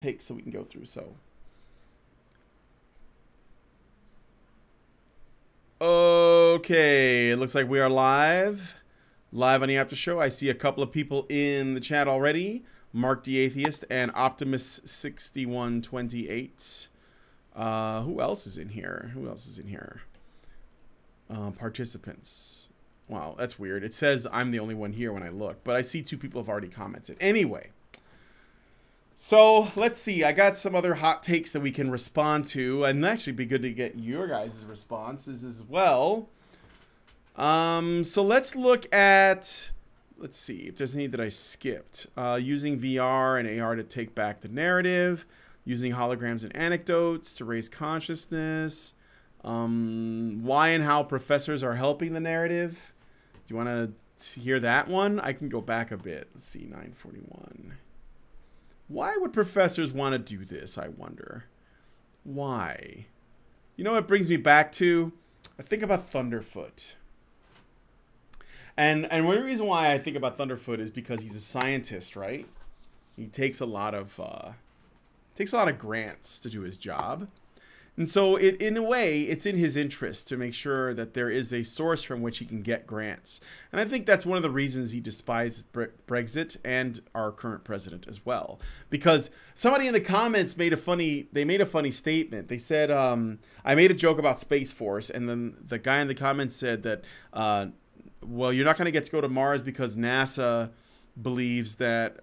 takes so we can go through. So, okay, it looks like we are live on the after show. I see a couple of people in the chat already. Mark the Atheist and Optimus 6128. Who else is in here? Participants. Wow, that's weird. It says I'm the only one here when I look, but I see two people have already commented. Anyway, so let's see. I got some other hot takes that we can respond to, and actually be good to get your guys' responses as well. So let's look at, let's see if there's any that I skipped. Using VR and AR to take back the narrative, using holograms and anecdotes to raise consciousness, why and how professors are helping the narrative. Do you want to hear that one? I can go back a bit. Let's see, 941. Why would professors want to do this, I wonder? Why? You know what brings me back to? I think about Thunderfoot. And one reason why I think about Thunderfoot is because he's a scientist, right? He takes a lot of grants to do his job. And so in a way, it's in his interest to make sure that there is a source from which he can get grants. And I think that's one of the reasons he despises Brexit and our current president as well. Because somebody in the comments made a funny statement. They said, I made a joke about Space Force, and then the guy in the comments said that, well, you're not going to get to go to Mars because NASA believes that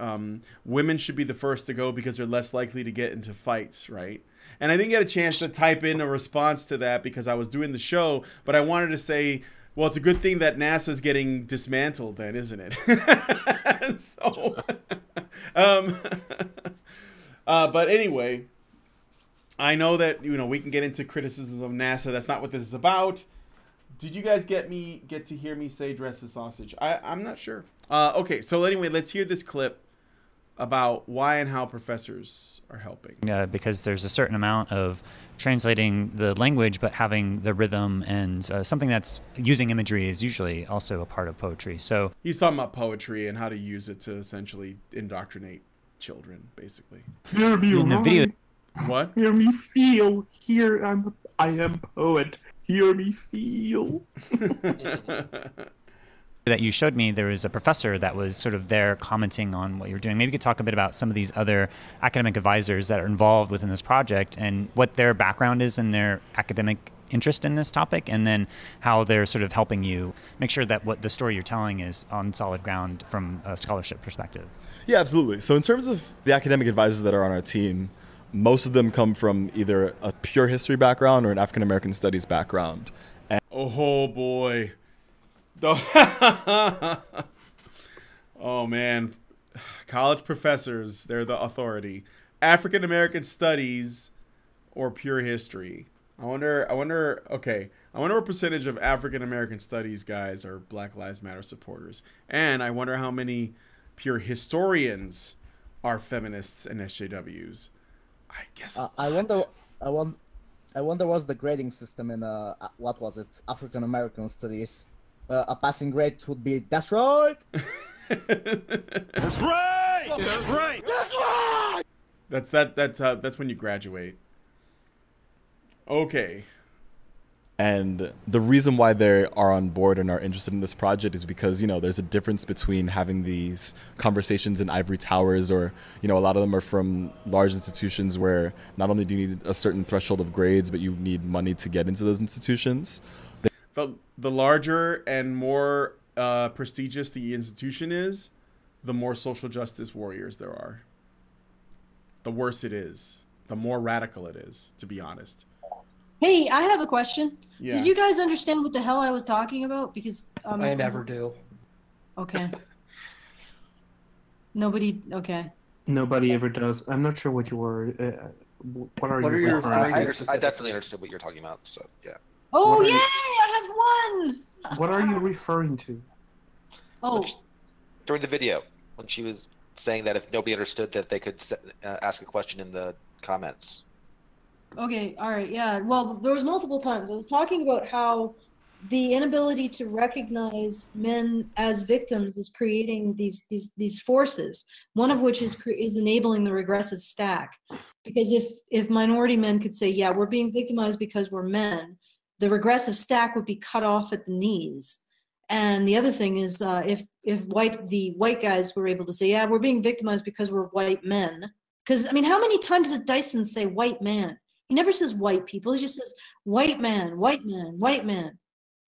women should be the first to go because they're less likely to get into fights, right? And I didn't get a chance to type in a response to that because I was doing the show, but I wanted to say, well, it's a good thing that NASA's getting dismantled then, isn't it? So, but anyway, I know that, you know, we can get into criticisms of NASA. That's not what this is about. Did you guys get to hear me say dress the sausage? I'm not sure. Okay, so anyway, let's hear this clip about why and how professors are helping. Because there's a certain amount of translating the language, but having the rhythm and something that's using imagery is usually also a part of poetry. So he's talking about poetry and how to use it to essentially indoctrinate children, basically. Hear me in the video. What? Hear me feel. I am poet. Hear me feel. That you showed me, there was a professor that was sort of there commenting on what you were doing. Maybe you could talk a bit about some of these other academic advisors that are involved within this project and what their background is and their academic interest in this topic, and then how they're sort of helping you make sure that what the story you're telling is on solid ground from a scholarship perspective. Yeah, absolutely. So in terms of the academic advisors that are on our team, most of them come from either a pure history background or an African American studies background. And oh boy. Oh man, college professors, they're the authority. African American studies or pure history. I wonder what percentage of African American studies guys are Black Lives Matter supporters, and I wonder how many pure historians are feminists and SJWs. I guess I wonder what's the grading system in what was it, African American studies. A passing grade would be that's right. That's right. That's right. That's right. That's when you graduate. Okay. And the reason why they are on board and are interested in this project is because, you know, there's a difference between having these conversations in ivory towers, or, you know, a lot of them are from large institutions where not only do you need a certain threshold of grades, but you need money to get into those institutions. The larger and more prestigious the institution is, the more social justice warriors there are. The worse it is. The more radical it is, to be honest. Hey, I have a question. Yeah. Did you guys understand what the hell I was talking about? Because I never do. Okay. Nobody. Okay. Nobody ever does. I'm not sure what you were. What are you referring to? I definitely understood what you're talking about. So yeah. Oh yay! I have one. What are you referring to? Oh. During the video, when she was saying that if nobody understood that they could ask a question in the comments. Okay, all right, yeah. Well, there was multiple times. I was talking about how the inability to recognize men as victims is creating these forces. One of which is enabling the regressive stack, because if minority men could say, yeah, we're being victimized because we're men, the regressive stack would be cut off at the knees. And the other thing is, if the white guys were able to say, yeah, we're being victimized because we're white men. Because I mean, how many times does Dyson say white man? He never says white people. He just says white man, white man, white man.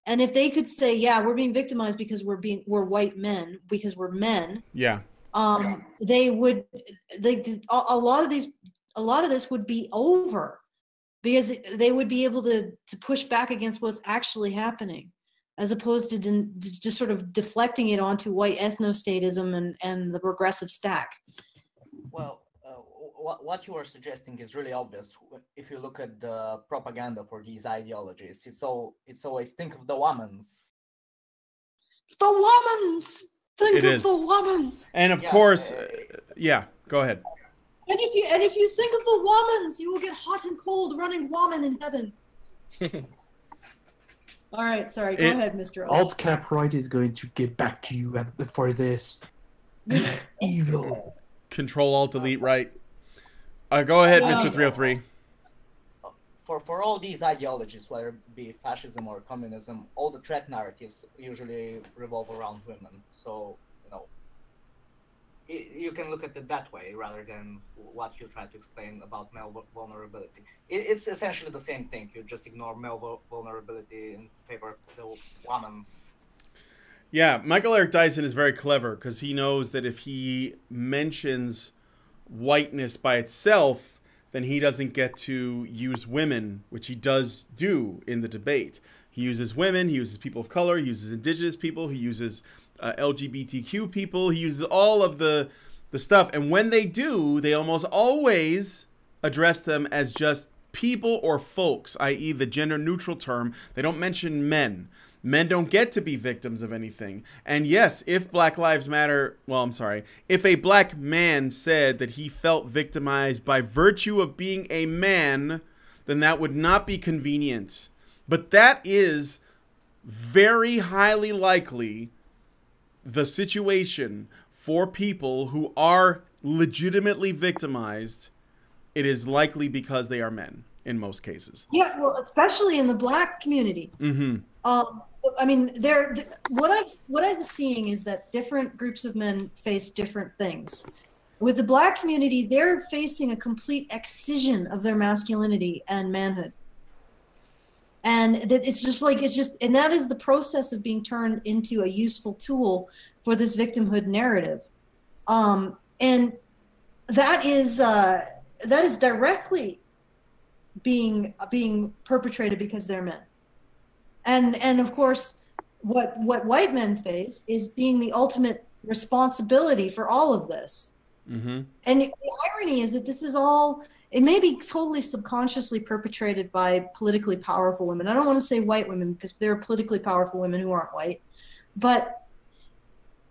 And if they could say, yeah, we're being victimized because we're white men, because we're men. Yeah. They would, a lot of this would be over, because they would be able to push back against what's actually happening, as opposed to just sort of deflecting it onto white ethnostatism and the regressive stack. Well, what you are suggesting is really obvious. If you look at the propaganda for these ideologies, it's always think of the womans. The womans! Think of the womans! And of course, yeah, go ahead. And if you think of the womans, you will get hot and cold running woman in heaven. All right, sorry, go ahead, Mr. Alt Cap Right is going to get back to you for this. Evil. Control Alt Delete Right. Go ahead, Mr. 303. For all these ideologies, whether it be fascism or communism, all the threat narratives usually revolve around women. So, you can look at it that way rather than what you try to explain about male vulnerability. It's essentially the same thing. You just ignore male vulnerability in favor of the woman's. Yeah, Michael Eric Dyson is very clever, because he knows that if he mentions whiteness by itself, then he doesn't get to use women, which he does do in the debate. He uses women, he uses people of color, he uses indigenous people, he uses LGBTQ people, he uses all of the stuff. And when they do, they almost always address them as just people or folks, i.e. the gender neutral term. They don't mention men. Men don't get to be victims of anything. And yes, if Black Lives Matter, if a black man said that he felt victimized by virtue of being a man, then that would not be convenient. But that is very highly likely the situation for people who are legitimately victimized. It is likely because they are men in most cases. Yeah, well, especially in the black community. Mm-hmm. I mean, what I'm seeing is that different groups of men face different things. With the black community, they're facing a complete excision of their masculinity and manhood. And that and that is the process of being turned into a useful tool for this victimhood narrative. And that is directly being perpetrated because they're men. And of course, what white men face is being the ultimate responsibility for all of this. Mm-hmm. And the irony is that this is all, it may be totally subconsciously perpetrated by politically powerful women. I don't want to say white women, because there are politically powerful women who aren't white, but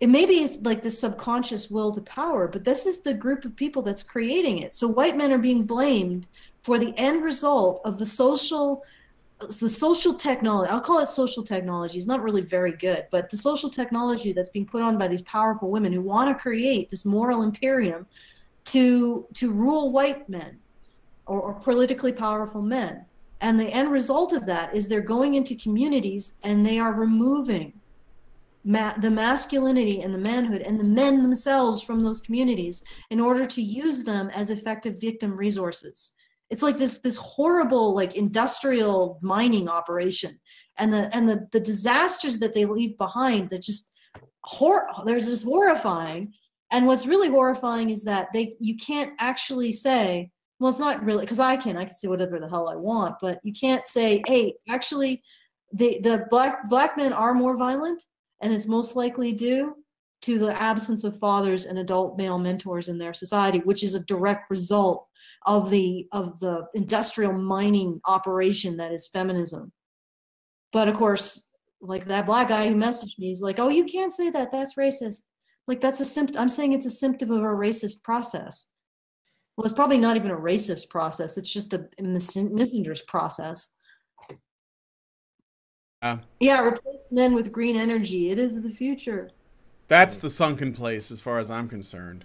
it maybe is like the subconscious will to power, but this is the group of people that's creating it. So white men are being blamed for the end result of the social technology. I'll call it social technology. It's not really very good, but the social technology that's being put on by these powerful women who want to create this moral imperium to rule white men or politically powerful men. And the end result of that is they're going into communities and they are removing the masculinity and the manhood and the men themselves from those communities in order to use them as effective victim resources. It's like this horrible, like, industrial mining operation, and the disasters that they leave behind, they're just horrifying. And what's really horrifying is that you can't actually say, well, it's not really, because I can say whatever the hell I want, but you can't say, hey, actually the black men are more violent, and it's most likely due to the absence of fathers and adult male mentors in their society, which is a direct result of the industrial mining operation that is feminism. But of course, like, that black guy who messaged me, he's like, oh, you can't say that, that's racist. Like, that's a symptom. I'm saying it's a symptom of a racist process. Well, it's probably not even a racist process, it's just a misandrous process. Yeah, replace men with green energy. It is the future. That's the sunken place, as far as I'm concerned.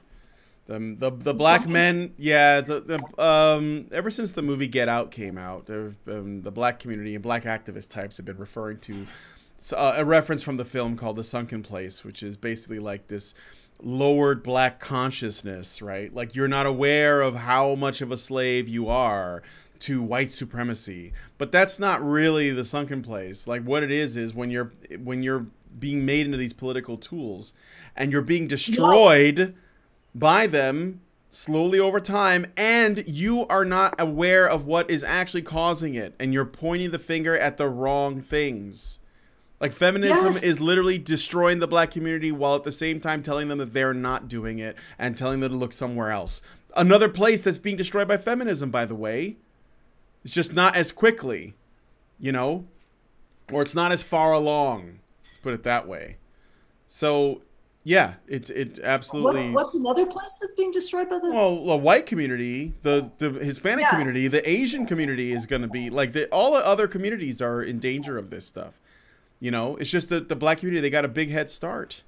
The black men, yeah. Ever since the movie Get Out came out, the black community and black activist types have been referring to a reference from the film called The Sunken Place, which is basically like this lowered black consciousness, right? Like you're not aware of how much of a slave you are to white supremacy, but that's not really the sunken place. Like what it is when you're being made into these political tools and you're being destroyed by them slowly over time, and you are not aware of what is actually causing it, and you're pointing the finger at the wrong things. Like feminism is literally destroying the black community while at the same time telling them that they're not doing it and telling them to look somewhere else. Another place that's being destroyed by feminism, by the way. It's just not as quickly, you know, or it's not as far along. Let's put it that way. So yeah, it absolutely. What's another place that's being destroyed by the? Well, the white community, the Hispanic community, the Asian community is going to be like all the other communities are in danger of this stuff. You know, it's just that the black community, they got a big head start.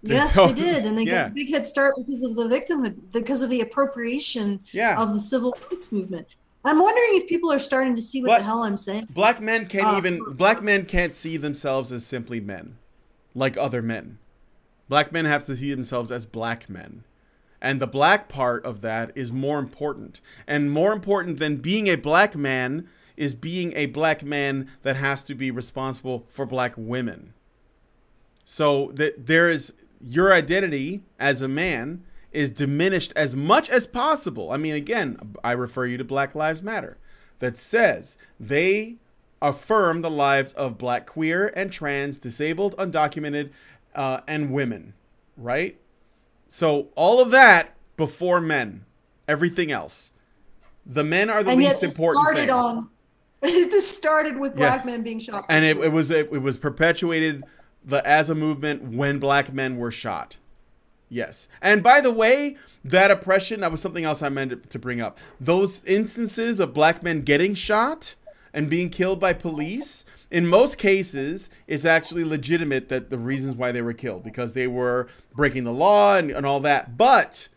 Yes, they did, and they got a big head start because of the victimhood, because of the appropriation of the civil rights movement. I'm wondering if people are starting to see what the hell I'm saying. Black men can't see themselves as simply men, like other men. Black men have to see themselves as black men. And the black part of that is more important. And more important than being a black man is being a black man that has to be responsible for black women. So that there is your identity as a man is diminished as much as possible. I mean, again, I refer you to Black Lives Matter that says they affirm the lives of black, queer, and trans, disabled, undocumented, and women, right? So all of that before men, everything else. The men are the least important thing. This started with black men being shot. And it was perpetuated as a movement when black men were shot. Yes. And by the way, that oppression, that was something else I meant to bring up. Those instances of black men getting shot and being killed by police, in most cases, it's actually legitimate that the reasons why they were killed, because they were breaking the law and all that. But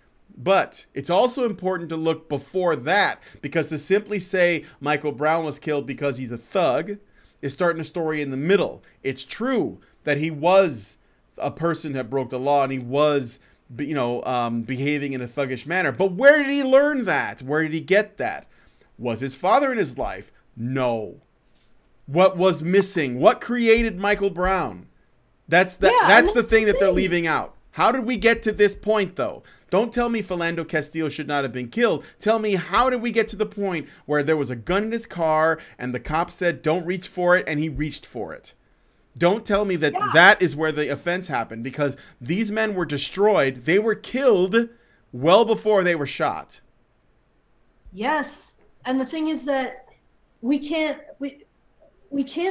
it's also important to look before that, because to simply say Michael Brown was killed because he's a thug is starting a story in the middle. It's true that he was a person that broke the law and he was, you know, behaving in a thuggish manner. But where did he learn that? Where did he get that? Was his father in his life? No. What was missing? What created Michael Brown? That's the thing that they're leaving out. How did we get to this point, though? Don't tell me Philando Castile should not have been killed. Tell me, how did we get to the point where there was a gun in his car and the cop said, don't reach for it, and he reached for it? Don't tell me that that is where the offense happened, because these men were destroyed. They were killed well before they were shot. Yes. And the thing is that we can't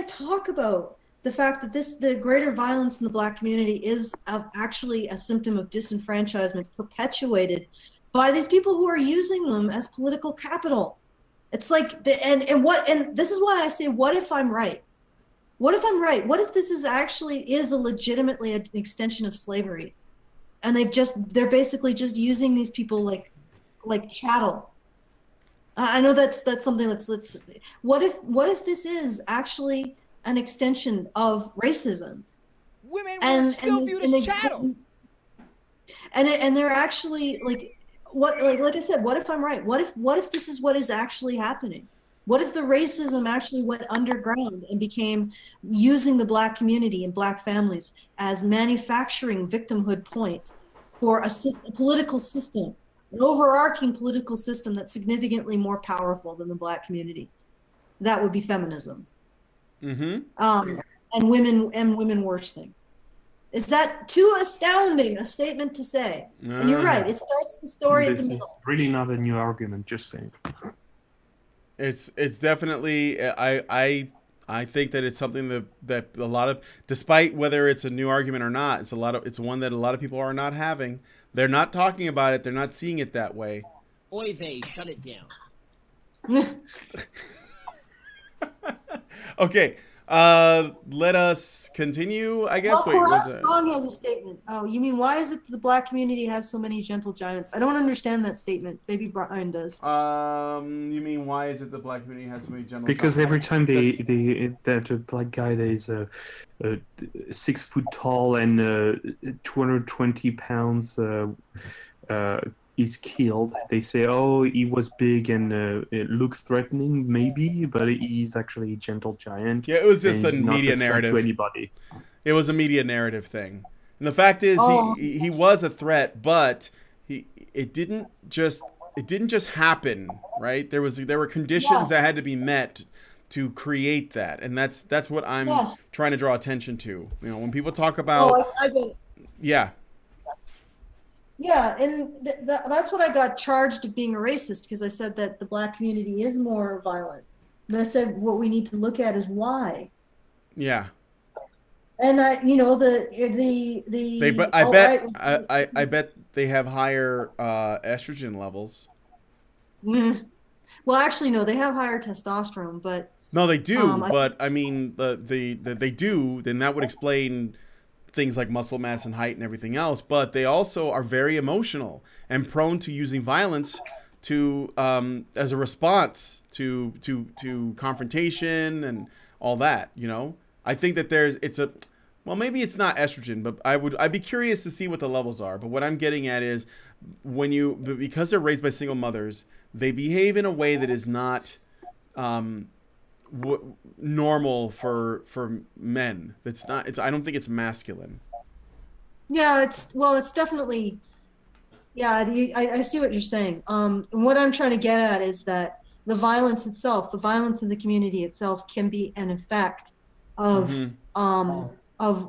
talk about the fact that the greater violence in the black community is actually a symptom of disenfranchisement perpetuated by these people who are using them as political capital. It's like, and this is why I say, what if I'm right? What if I'm right? What if this is a legitimately an extension of slavery, and they're basically just using these people like chattel? I know that's something that's what if this is actually an extension of racism? Women were still viewed as chattel. And they're actually like I said, what if I'm right? What if this is what is actually happening? What if the racism actually went underground and became using the black community and black families as manufacturing victimhood points for a political system, an overarching political system that's significantly more powerful than the black community? That would be feminism. Mm-hmm. And women worsting. Is that too astounding a statement to say? And you're right. It starts the story at the middle. This is really not a new argument, just saying. It's definitely, I think that it's something that a lot of, despite whether it's a new argument or not, it's one that a lot of people are not having. They're not talking about it. They're not seeing it that way. Oy vey, shut it down. Okay. Let us continue, I guess. Well, Wait, was Korat's it? song has a statement. Oh, you mean why is it the black community has so many gentle giants? I don't understand that statement. Maybe Brian does. You mean why is it the black community has so many gentle Because giants? every time that black guy that is 6 foot tall and 220 pounds is killed, they say, oh, he was big and it looks threatening, maybe, but he's actually a gentle giant. Yeah, it was just and a he's not media a threat narrative. to anybody. It was a media narrative thing, and the fact is, he was a threat, but it didn't just happen, right? There were conditions that had to be met to create that, and that's what I'm trying to draw attention to. You know, when people talk about, yeah. Yeah, and that's what I got charged of being a racist, because I said that the black community is more violent. And I said what we need to look at is why. Yeah. And I bet they have higher estrogen levels. Well, actually, no, they have higher testosterone, but no, they do. But I mean, they do. Then that would explain things like muscle mass and height and everything else. But they also are very emotional and prone to using violence to as a response to confrontation and all that. You know, I think that maybe it's not estrogen, but I'd be curious to see what the levels are. But what I'm getting at is because they're raised by single mothers, they behave in a way that is not normal for men. That's not. I don't think it's masculine. Yeah, it's definitely. Yeah, I see what you're saying. What I'm trying to get at is that the violence itself, the violence in the community itself, can be an effect of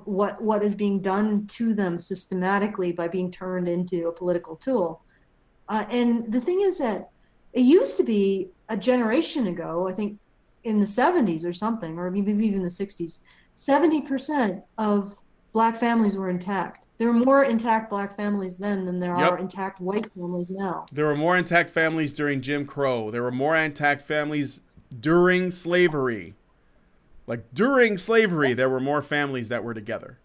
what is being done to them systematically by being turned into a political tool. And the thing is that it used to be a generation ago, I think in the 70s or something, or maybe even the 60s, 70% of black families were intact. There were more intact black families then than there are intact white families now. There were more intact families during Jim Crow. There were more intact families during slavery. Like during slavery, there were more families that were together.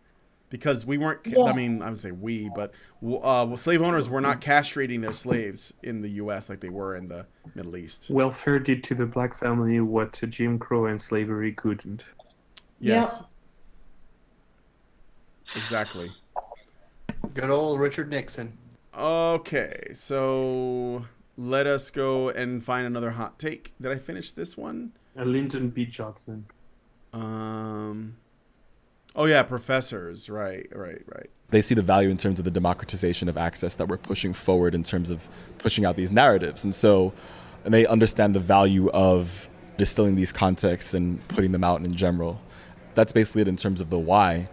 Because we weren't, I mean, I would say we, but slave owners were not castrating their slaves in the U.S. like they were in the Middle East. Welfare did to the black family what Jim Crow and slavery couldn't. Yes. Exactly. Good old Richard Nixon. Okay, so let us go and find another hot take. Did I finish this one? Lyndon B. Johnson. Oh yeah, professors. Right. They see the value in terms of the democratization of access that we're pushing forward in terms of pushing out these narratives. And they understand the value of distilling these contexts and putting them out in general. That's basically it in terms of the why.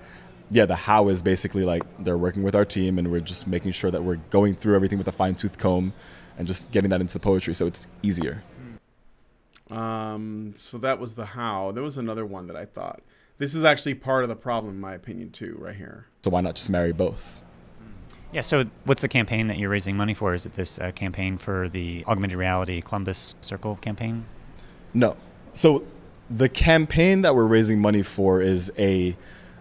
Yeah, the how is basically like they're working with our team and we're just making sure that we're going through everything with a fine-tooth comb and just getting that into the poetry so it's easier. So that was the how. There was another one that I thought. This is actually part of the problem, in my opinion, too, right here. So why not just marry both? Yeah, so what's the campaign that you're raising money for? Is it this campaign for the augmented reality Columbus Circle campaign? No. So the campaign that we're raising money for is a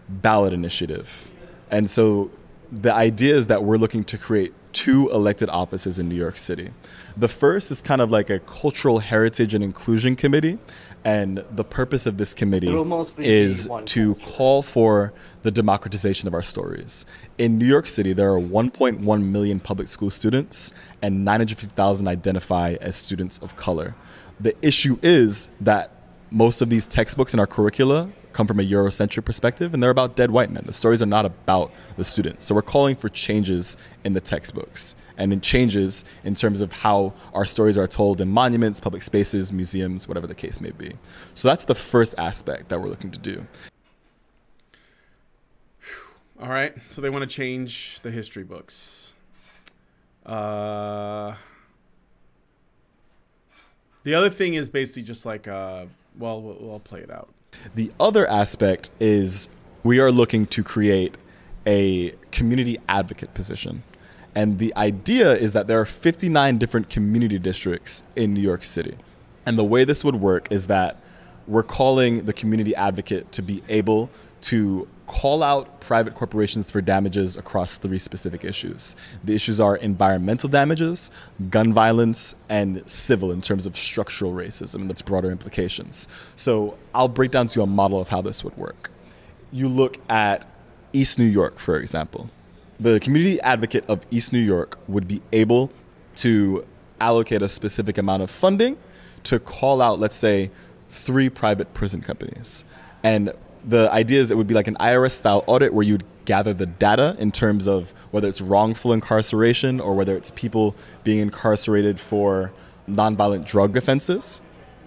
ballot initiative. And so the idea is that we're looking to create 2 elected offices in New York City. The first is kind of like a cultural heritage and inclusion committee. And the purpose of this committee is to call for the democratization of our stories. In New York City, there are 1.1 million public school students and 950,000 identify as students of color. The issue is that most of these textbooks in our curricula come from a Eurocentric perspective, and they're about dead white men. The stories are not about the students. So we're calling for changes in the textbooks and in changes in terms of how our stories are told in monuments, public spaces, museums, whatever the case may be. So that's the first aspect that we're looking to do. All right. So they want to change the history books. The other thing is basically just like, we'll play it out. The other aspect is we are looking to create a community advocate position. And the idea is that there are 59 different community districts in New York City. And the way this would work is that we're calling the community advocate to be able to call out private corporations for damages across 3 specific issues. The issues are environmental damages, gun violence, and civil in terms of structural racism and its broader implications. So I'll break down to you a model of how this would work. You look at East New York, for example. The community advocate of East New York would be able to allocate a specific amount of funding to call out, let's say, 3 private prison companies. And the idea is it would be like an IRS-style audit where you'd gather the data in terms of whether it's wrongful incarceration or whether it's people being incarcerated for nonviolent drug offenses.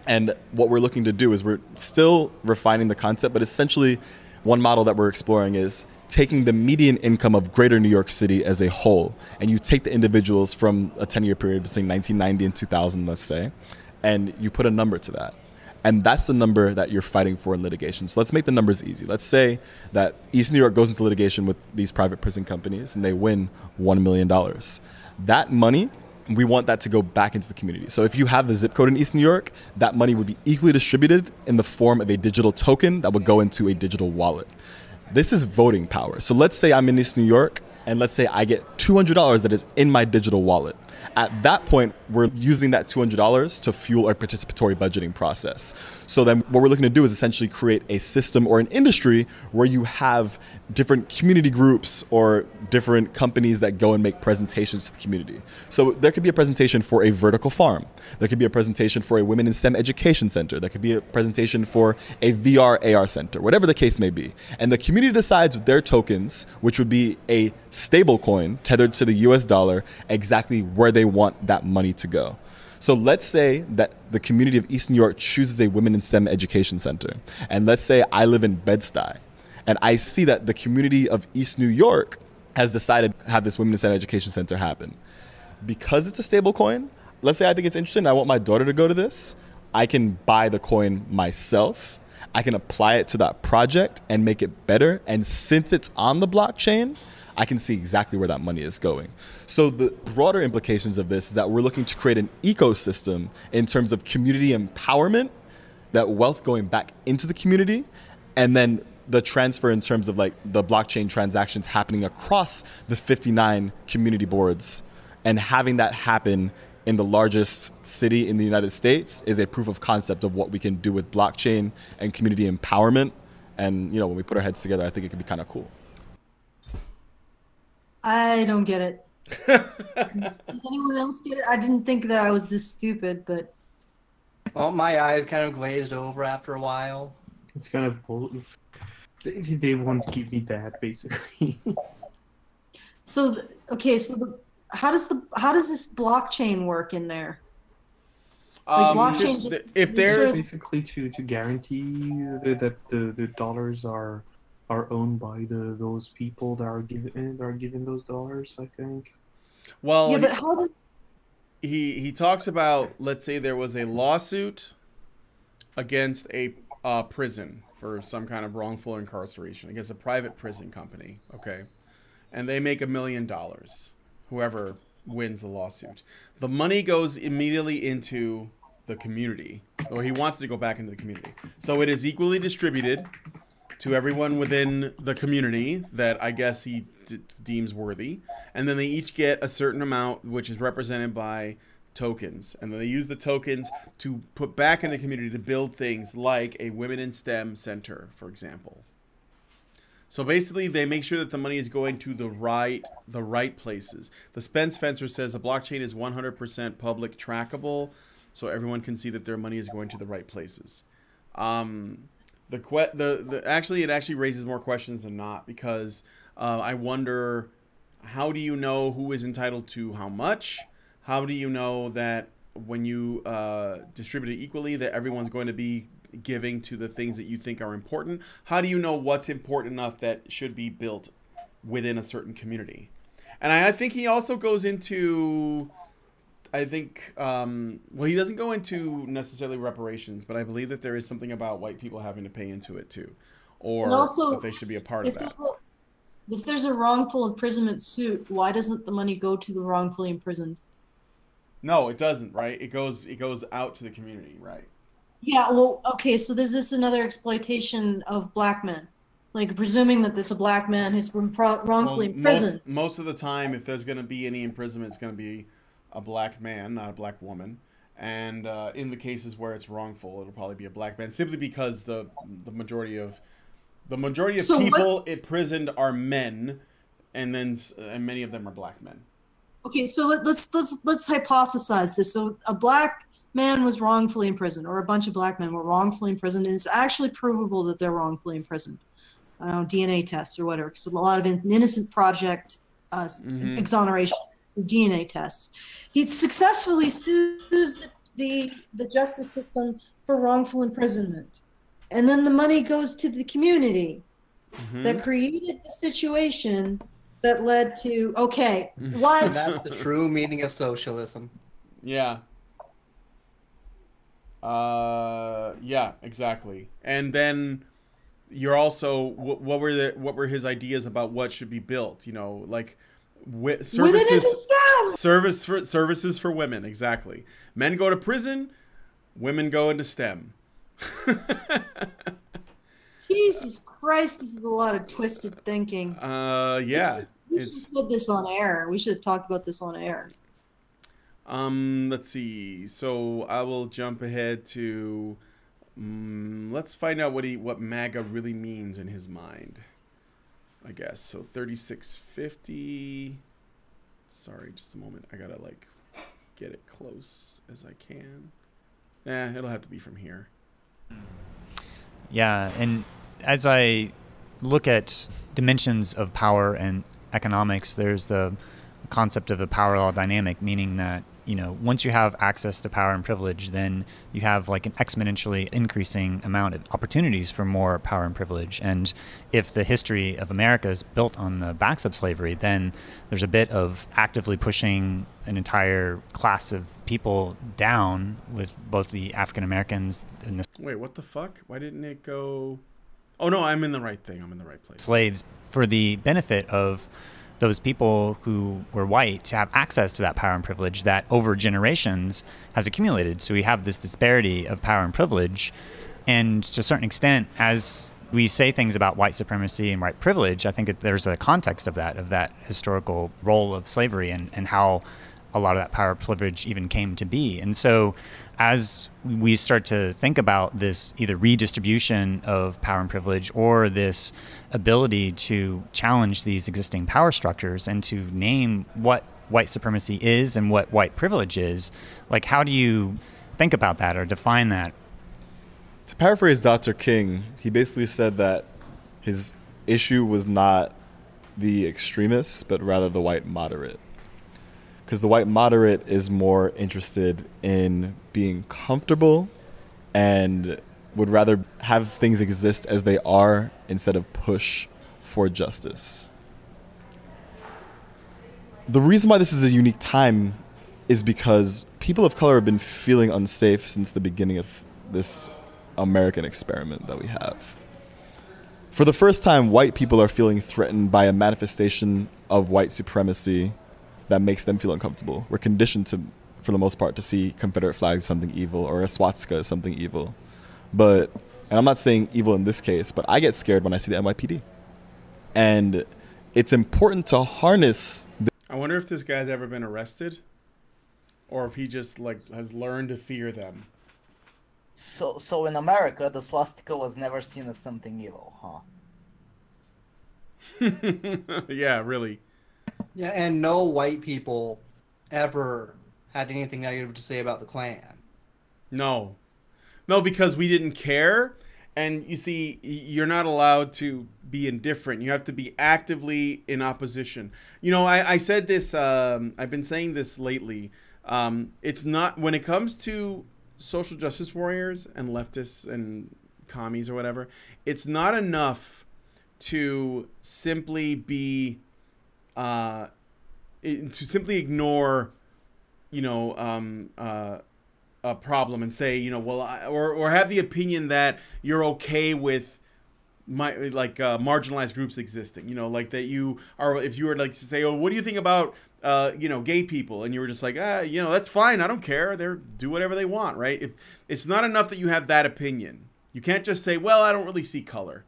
And what we're looking to do is we're still refining the concept, but essentially one model that we're exploring is taking the median income of greater New York City as a whole, and you take the individuals from a 10-year period between 1990 and 2000, let's say, and you put a number to that. And that's the number that you're fighting for in litigation. So let's make the numbers easy. Let's say that East New York goes into litigation with these private prison companies and they win $1 million. That money, we want that to go back into the community. So if you have the zip code in East New York, that money would be equally distributed in the form of a digital token that would go into a digital wallet. This is voting power. So let's say I'm in East New York and let's say I get $200 that is in my digital wallet. At that point, we're using that $200 to fuel our participatory budgeting process. So then what we're looking to do is essentially create a system or an industry where you have different community groups or different companies that go and make presentations to the community. So there could be a presentation for a vertical farm. There could be a presentation for a women in STEM education center. There could be a presentation for a VR AR center, whatever the case may be. And the community decides with their tokens, which would be a stable coin tethered to the US dollar, exactly where they want that money to go. So let's say that the community of East New York chooses a women in STEM education center. And let's say I live in Bed-Stuy and I see that the community of East New York has decided to have this women in STEM education center happen. Because it's a stable coin, let's say I think it's interesting, I want my daughter to go to this, I can buy the coin myself, I can apply it to that project and make it better. And since it's on the blockchain, I can see exactly where that money is going. So the broader implications of this is that we're looking to create an ecosystem in terms of community empowerment, that wealth going back into the community, and then the transfer in terms of like the blockchain transactions happening across the 59 community boards. And having that happen in the largest city in the United States is a proof of concept of what we can do with blockchain and community empowerment. And when we put our heads together, I think it could be kind of cool. I don't get it. Does anyone else get it? I didn't think that I was this stupid, but... Well, my eyes kind of glazed over after a while. It's kind of... They want to keep me dead, basically. So, how does this blockchain work in there? Blockchain, if there's... Basically to guarantee that the dollars are owned by those people that are given those dollars, I think. Well, yeah, but how does... he talks about, let's say there was a lawsuit against a prison for some kind of wrongful incarceration, against a private prison company, okay? And they make $1 million, whoever wins the lawsuit. The money goes immediately into the community, or he wants it to go back into the community. So it is equally distributed to everyone within the community that I guess he deems worthy. And then they each get a certain amount, which is represented by tokens. And then they use the tokens to put back in the community to build things like a Women in STEM center, for example. So basically, they make sure that the money is going to the right places. The Spence Fencer says a blockchain is 100% public trackable, so everyone can see that their money is going to the right places. Actually, it actually raises more questions than not, because I wonder, how do you know who is entitled to how much? How do you know that when you distribute it equally, that everyone's going to be giving to the things that you think are important? How do you know what's important enough that should be built within a certain community? And I think he also goes into... he doesn't go into necessarily reparations, but I believe that there is something about white people having to pay into it too, or also, that they should be a part of that. If there's a wrongful imprisonment suit, why doesn't the money go to the wrongfully imprisoned? No, it doesn't, right? It goes out to the community, right? Yeah, well, okay, so there's this another exploitation of black men. Like, presuming that there's a black man who's been wrongfully imprisoned. Most of the time, if there's going to be any imprisonment, it's going to be a black man, not a black woman. And in the cases where it's wrongful, it'll probably be a black man, simply because the majority of people imprisoned are men, and many of them are black men. Okay, so let's hypothesize this. So a black man was wrongfully imprisoned, or a bunch of black men were wrongfully imprisoned, and it's actually provable that they're wrongfully imprisoned. I don't know, DNA tests or whatever, because a lot of innocent project exoneration, DNA tests. He successfully sues the justice system for wrongful imprisonment, and then the money goes to the community that created the situation that led to what? That's the true meaning of socialism. Yeah. Yeah, exactly. And then you're also what were his ideas about what should be built? You know, like services for women. Exactly. Men go to prison, women go into STEM. Jesus Christ, this is a lot of twisted thinking. Yeah. We should have said this on air. We should have talked about this on air. Let's see. So I will jump ahead to let's find out what MAGA really means in his mind, I guess. So 3650. Sorry, just a moment. I gotta get it close as I can. It'll have to be from here. Yeah, and as I look at dimensions of power and economics, there's the concept of a power law dynamic, meaning that, you know, once you have access to power and privilege, then you have like an exponentially increasing amount of opportunities for more power and privilege. And if the history of America is built on the backs of slavery, then there's a bit of actively pushing an entire class of people down, with both the African Americans and the Wait, what the fuck? Why didn't it go? Oh no, I'm in the right thing. I'm in the right place. Slaves, for the benefit of those people who were white, to have access to that power and privilege that over generations has accumulated. So we have this disparity of power and privilege. And to a certain extent, as we say things about white supremacy and white privilege, I think there's a context of that historical role of slavery and how a lot of that power privilege even came to be. And so as we start to think about this either redistribution of power and privilege or this ability to challenge these existing power structures and to name what white supremacy is and what white privilege is, like, how do you think about that or define that? To paraphrase Dr. King, he basically said that his issue was not the extremists, but rather the white moderate. Because the white moderate is more interested in being comfortable and would rather have things exist as they are instead of push for justice. The reason why this is a unique time is because people of color have been feeling unsafe since the beginning of this American experiment that we have. For the first time, white people are feeling threatened by a manifestation of white supremacy that makes them feel uncomfortable. We're conditioned to, for the most part, to see Confederate flags as something evil or a swastika as something evil. And I'm not saying evil in this case, but I get scared when I see the NYPD. And it's important to harness. I wonder if this guy's ever been arrested, or if he just has learned to fear them. So in America, the swastika was never seen as something evil, huh? Yeah, really. Yeah, and no white people ever had anything negative to say about the Klan. No, because we didn't care. And you see, you're not allowed to be indifferent. You have to be actively in opposition. You know, I said this, I've been saying this lately. It's not, when it comes to social justice warriors and leftists and commies or whatever, it's not enough to simply be to simply ignore, a problem and say, well, or have the opinion that you're okay with marginalized groups existing, like that you are, if you were to say, oh, what do you think about gay people, and you were just like, that's fine. I don't care. They're do whatever they want, right? If it's not enough that you have that opinion, you can't just say, well, I don't really see color.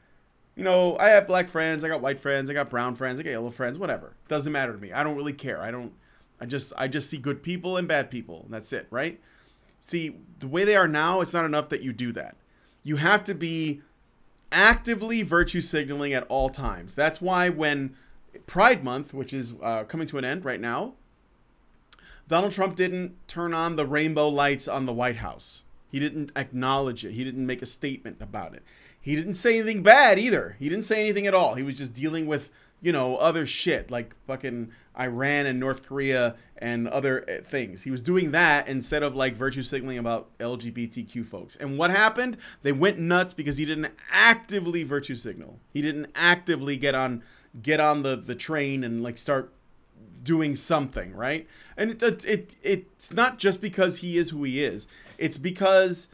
I have black friends, I got white friends, I got brown friends, I got yellow friends, whatever. Doesn't matter to me. I don't really care. I just see good people and bad people, and that's it, right? See, the way they are now, it's not enough that you do that. You have to be actively virtue signaling at all times. That's why when Pride Month, which is coming to an end right now, Donald Trump didn't turn on the rainbow lights on the White House. He didn't acknowledge it. He didn't make a statement about it. He didn't say anything bad either. He didn't say anything at all. He was just dealing with, other shit like fucking Iran and North Korea and other things. He was doing that instead of like virtue signaling about LGBTQ folks. And what happened? They went nuts because he didn't actively virtue signal. He didn't actively get on the train and like start doing something, right? And it's not just because he is who he is. It's because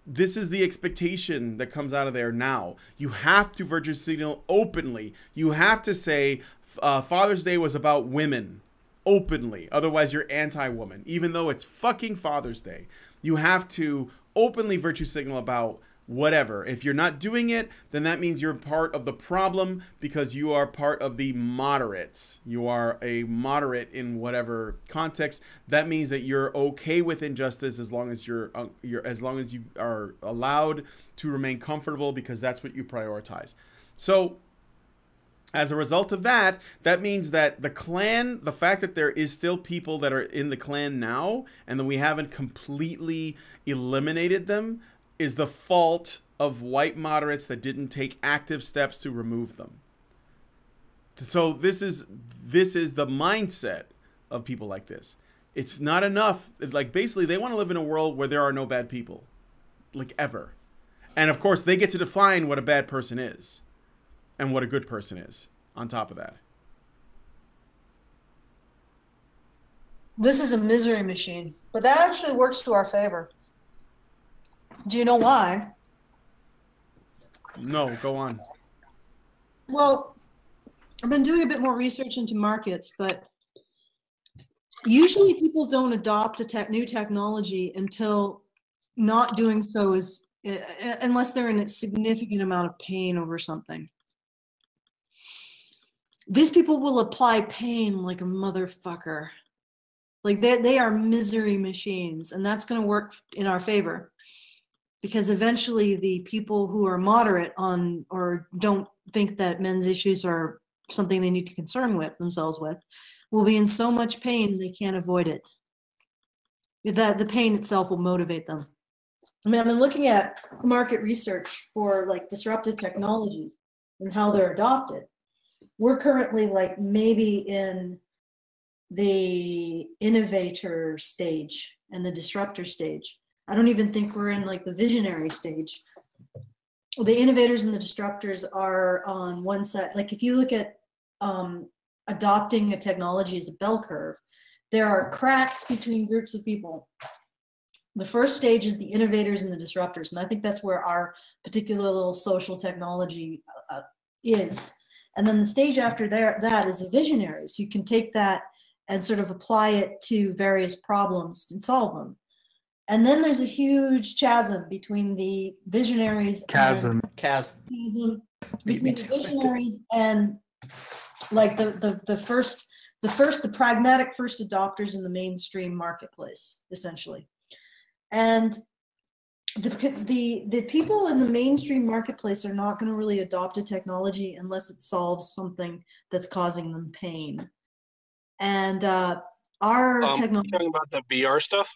this is the expectation that comes out of there now. You have to virtue signal openly. You have to say Father's Day was about women openly. Otherwise, you're anti-woman, even though it's fucking Father's Day. You have to openly virtue signal about whatever. If you're not doing it, then that means you're part of the problem because you are part of the moderates. You are a moderate in whatever context. That means that you're okay with injustice as long as you are allowed to remain comfortable because that's what you prioritize. So as a result of that, that means that the Klan, the fact that there is still people that are in the Klan now and that we haven't completely eliminated them is the fault of white moderates that didn't take active steps to remove them. So this is the mindset of people like this. It's not enough. Like basically they want to live in a world where there are no bad people, like ever. And of course they get to define what a bad person is and what a good person is on top of that. This is a misery machine, but that actually works to our favor. Do you know why? No, go on. Well, I've been doing a bit more research into markets, but usually people don't adopt a new technology until not doing so is unless they're in a significant amount of pain over something. These people will apply pain like a motherfucker. Like they are misery machines, and that's going to work in our favor. Because eventually the people who are moderate on or don't think that men's issues are something they need to concern with themselves with will be in so much pain they can't avoid it. That the pain itself will motivate them. I mean, I've been looking at market research for like disruptive technologies and how they're adopted. We're currently like maybe in the innovator stage and the disruptor stage. I don't even think we're in like the visionary stage. The innovators and the disruptors are on one side. Like if you look at adopting a technology as a bell curve, there are cracks between groups of people. The first stage is the innovators and the disruptors. And I think that's where our particular little social technology is. And then the stage after that is the visionaries. You can take that and sort of apply it to various problems and solve them. And then there's a huge chasm between the visionaries Chasm. between the visionaries and like the pragmatic first adopters in the mainstream marketplace, essentially. And the people in the mainstream marketplace are not going to really adopt a technology unless it solves something that's causing them pain. And our technology. Talking about the VR stuff?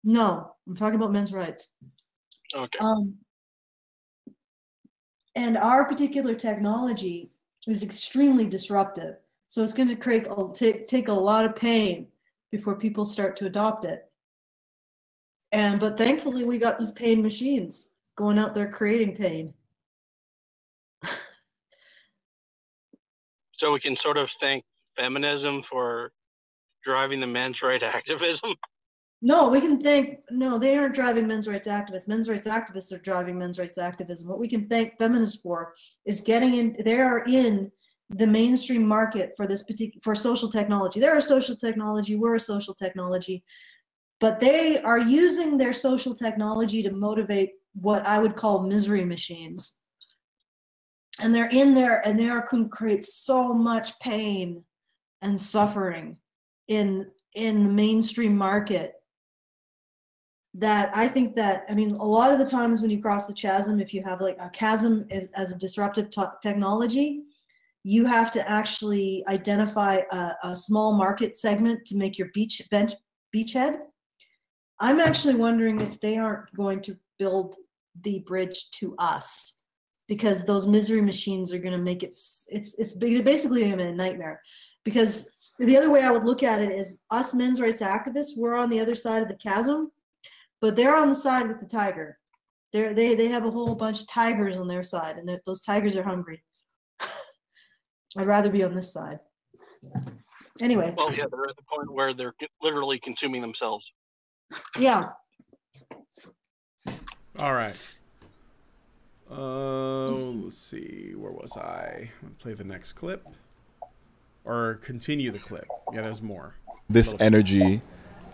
No, I'm talking about men's rights. Okay. And our particular technology is extremely disruptive. So it's going to take a lot of pain before people start to adopt it. But thankfully, we got these pain machines going out there creating pain. So we can sort of thank feminism for driving the men's right activism? No, we can thank, no, they aren't driving men's rights activists. Men's rights activists are driving men's rights activism. What we can thank feminists for is getting in, they are in the mainstream market for this particular for social technology. They're a social technology, we're a social technology, but they are using their social technology to motivate what I would call misery machines. And they're in there and they are can create so much pain and suffering in the mainstream market that I think that, I mean, a lot of the times when you cross the chasm, if you have like a chasm as a disruptive technology, you have to actually identify a small market segment to make your beachhead. I'm actually wondering if they aren't going to build the bridge to us, because those misery machines are going to make it's basically a nightmare. Because the other way I would look at it is us men's rights activists, we're on the other side of the chasm, but they're on the side with the tiger. They have a whole bunch of tigers on their side, and those tigers are hungry. I'd rather be on this side. Anyway. Well, yeah, they're at the point where they're literally consuming themselves. Yeah. All right. Let's see. Where was I? I'm gonna play the next clip. Or continue the clip. Yeah, there's more. This energy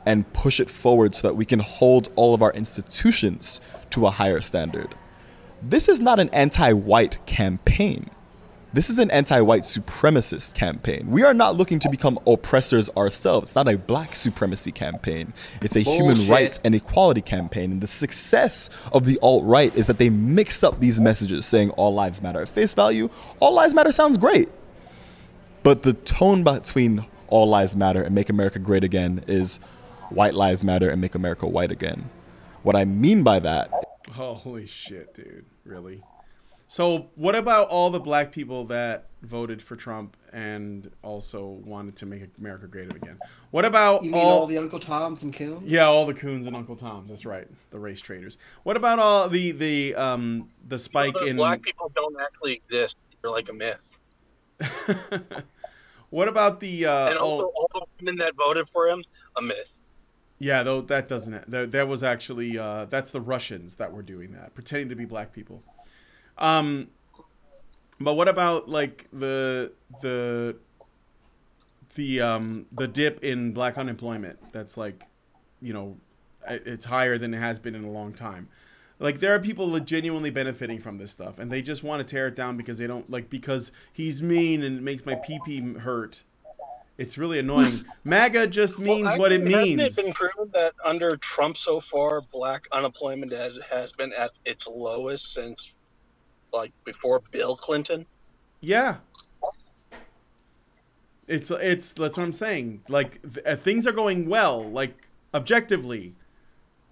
and push it forward so that we can hold all of our institutions to a higher standard. This is not an anti-white campaign. This is an anti-white supremacist campaign. We are not looking to become oppressors ourselves. It's not a black supremacy campaign. It's a human rights and equality campaign. And the success of the alt-right is that they mix up these messages saying all lives matter. At face value, all lives matter sounds great. But the tone between all lives matter and make America great again is white lives matter and make America white again. What I mean by that... Holy shit, dude. Really? So what about all the black people that voted for Trump and also wanted to make America great again? What about you mean all the Uncle Toms and Coons? Yeah, all the Coons and Uncle Toms. That's right, the race traders. What about all the spike in black people don't actually exist? They're like a myth. What about the and also all the women that voted for him? A myth. Yeah, though that doesn't. That was actually that's the Russians that were doing that, pretending to be black people. But what about like the dip in black unemployment? That's like, you know, it's higher than it has been in a long time. Like there are people genuinely benefiting from this stuff, and they just want to tear it down because they don't like because he's mean and it makes my pee-pee hurt. It's really annoying. MAGA just means what it means. Hasn't it been proven that under Trump so far, black unemployment has been at its lowest since like before Bill Clinton? Yeah. It's that's what I'm saying. Like things are going well, like objectively.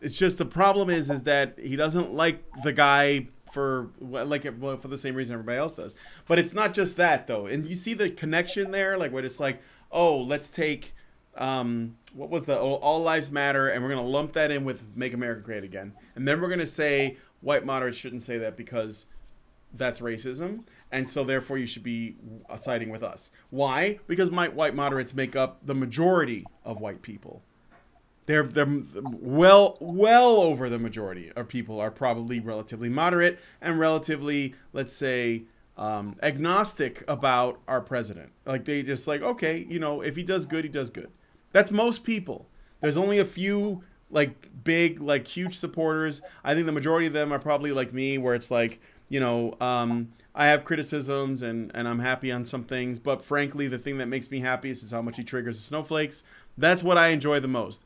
It's just the problem is that he doesn't like the guy for the same reason everybody else does. But it's not just that though. And you see the connection there, like where it's like, oh, let's take what was the all lives matter, and we're gonna lump that in with make America great again, and then we're gonna say white moderates shouldn't say that because that's racism, and so therefore you should be siding with us. Why? Because white moderates make up the majority of white people. They're well over the majority of people are probably relatively moderate and relatively, let's say, agnostic about our president. Like they just like, okay, you know, if he does good, he does good. That's most people. There's only a few like big, like huge supporters. I think the majority of them are probably like me, where it's like, you know, I have criticisms and I'm happy on some things, but frankly, the thing that makes me happy is how much he triggers the snowflakes. That's what I enjoy the most.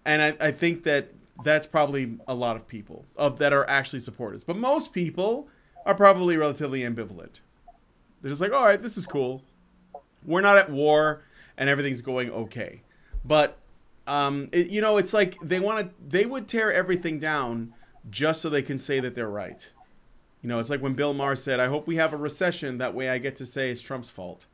And I think that that's probably a lot of people that are actually supporters. But most people are probably relatively ambivalent. They're just like, all right, this is cool. We're not at war and everything's going okay. But, you know, it's like they would tear everything down just so they can say that they're right. You know, it's like when Bill Maher said, I hope we have a recession. That way I get to say it's Trump's fault.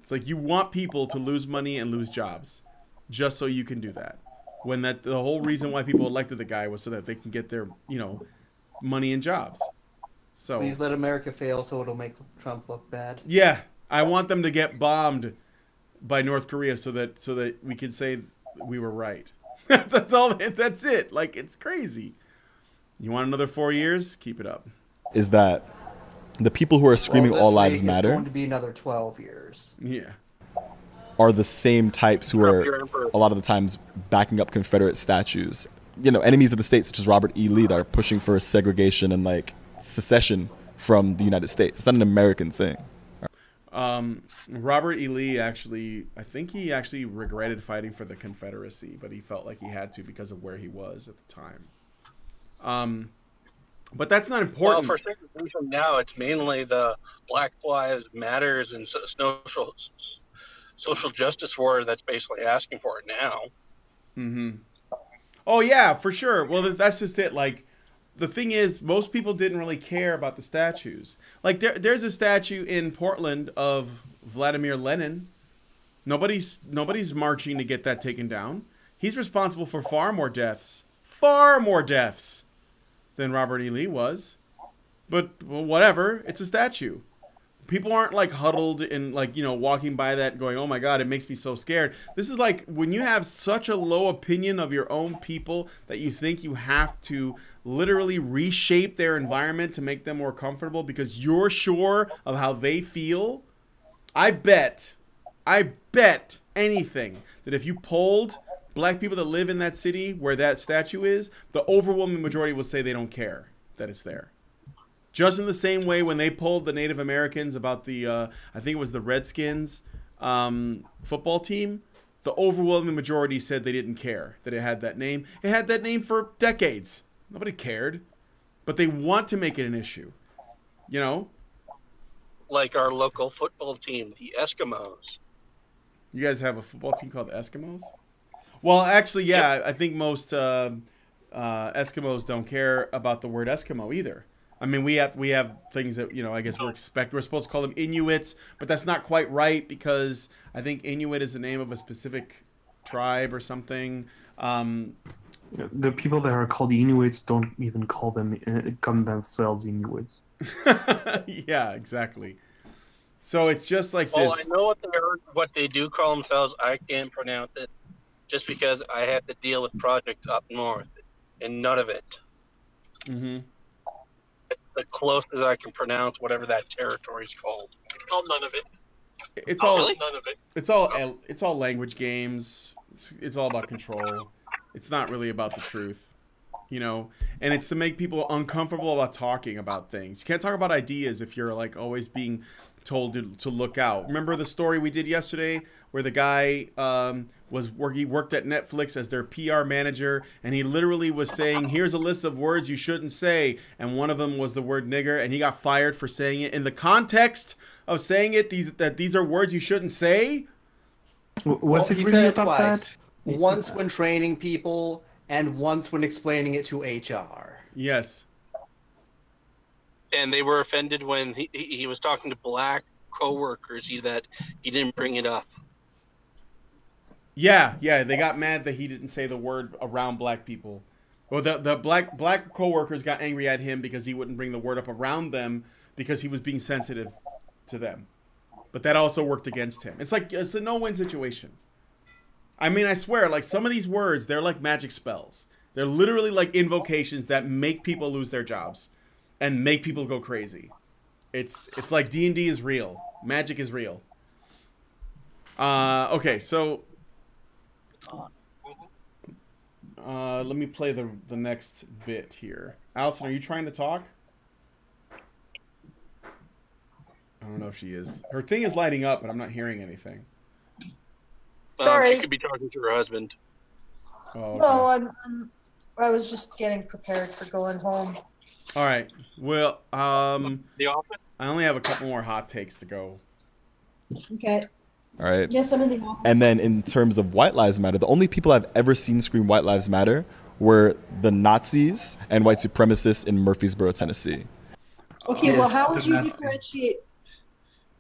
It's like you want people to lose money and lose jobs just so you can do that. When the whole reason why people elected the guy was so that they can get their, you know, money and jobs. So please let America fail so it'll make Trump look bad. Yeah, I want them to get bombed by North Korea so that we can say we were right. That's all. That's it. Like, it's crazy. You want another 4 years? Keep it up. Is that the people who are screaming this all lives week, matter It's going to be another 12 years. Yeah. are the same types who are a lot of the times backing up Confederate statues. You know, enemies of the state such as Robert E. Lee that are pushing for segregation and like secession from the United States. It's not an American thing. Robert E. Lee actually, I think he actually regretted fighting for the Confederacy, but he felt like he had to because of where he was at the time. But that's not important. Well, for segregation now, it's mainly the Black Lives Matters and social justice war that's basically asking for it now. Mm-hmm. Oh yeah, for sure. Well, that's just it. Like, the thing is, most people didn't really care about the statues. Like, there's a statue in Portland of Vladimir Lenin. Nobody's marching to get that taken down. He's responsible for far more deaths than Robert E. Lee was. But well, whatever, it's a statue. People aren't like huddled and like, you know, walking by that going, oh my God, it makes me so scared. This is like when you have such a low opinion of your own people that you think you have to literally reshape their environment to make them more comfortable because you're sure of how they feel. I bet anything that if you polled black people that live in that city where that statue is, the overwhelming majority will say they don't care that it's there. Just in the same way when they polled the Native Americans about the, I think it was the Redskins football team, the overwhelming majority said they didn't care that it had that name. It had that name for decades. Nobody cared. But they want to make it an issue. You know? Like our local football team, the Eskimos. You guys have a football team called the Eskimos? Well, actually, yeah, yep. I think most Eskimos don't care about the word Eskimo either. I mean, we have things that, you know, I guess we're supposed to call them Inuits, but that's not quite right because I think Inuit is the name of a specific tribe or something. The people that are called Inuits don't even call themselves Inuits. Yeah, exactly. So it's just like well, this. I know what they do call themselves. I can't pronounce it just because I have to deal with projects up north and none of it. Mm-hmm. The closest I can pronounce whatever that territory is called. Oh, none of it. It's all really? None of it. It's all language games. It's all about control. It's not really about the truth, you know. And it's to make people uncomfortable about talking about things. You can't talk about ideas if you're like always being told to look out. Remember the story we did yesterday where the guy he worked at Netflix as their PR manager, and he literally was saying, here's a list of words you shouldn't say, and one of them was the word nigger, and he got fired for saying it in the context of saying it, these are words you shouldn't say. Was he said it twice. Once when training people and once when explaining it to HR. Yes. And they were offended when he was talking to black coworkers that he didn't bring it up. Yeah, they got mad that he didn't say the word around black people. Well, the black coworkers got angry at him because he wouldn't bring the word up around them because he was being sensitive to them. But that also worked against him. It's a no-win situation. I mean, I swear, like some of these words, they're like magic spells. They're literally like invocations that make people lose their jobs and make people go crazy. It's like D&D is real. Magic is real. Okay, so let me play the next bit here. Alison, are you trying to talk? I don't know if she is. Her thing is lighting up, but I'm not hearing anything. Sorry. She could be talking to her husband. Oh, okay. No, I was just getting prepared for going home. All right. Well, The office? I only have a couple more hot takes to go. Okay. All right. Yes, I'm in the office. And then in terms of White Lives Matter, the only people I've ever seen scream White Lives Matter were the Nazis and white supremacists in Murfreesboro, Tennessee. Okay, well, how would you differentiate?